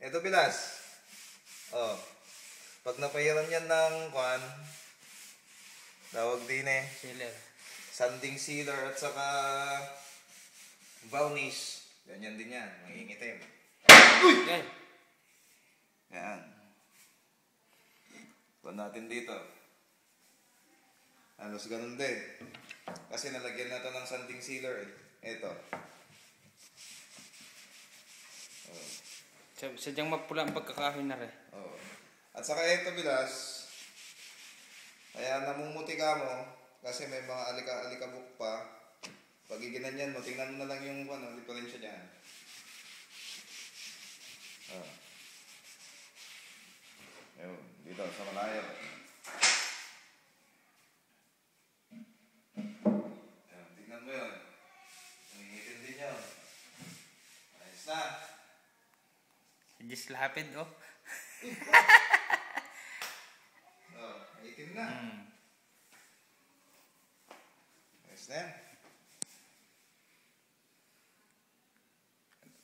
Ito bilas. Oh. Pag napahiran yan ng kwan, tawag din Sealer. sanding sealer at saka varnish. Ganyan din yan. Mangingitim. Uy! Yan. Yan. Kwan natin dito. Halos ganun din. Kasi nalagyan na ito ng sanding sealer. Ito. Oh. Sadyang mapula ang pagkakahoy na rin. Oh. At saka ito bilas, kaya namumuti ka mo kasi may mga alikabok pa. Pag iginanyan mo, tingnan mo na lang yung diferensya dyan. Oh. Ayun, dito sa malayo. Ayun, tingnan mo yun. Nangingitin din yun. Ayos na. Just lapid, oh. Oh, itim na. Ayos na yan.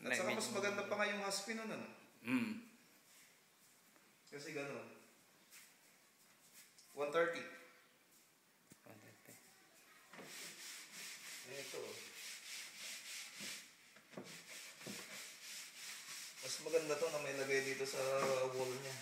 At saka mas maganda pa nga yung haspi nun, ano? Kasi gano'n. 130. Ito. Mas maganda to na may lagay dito sa wall niya.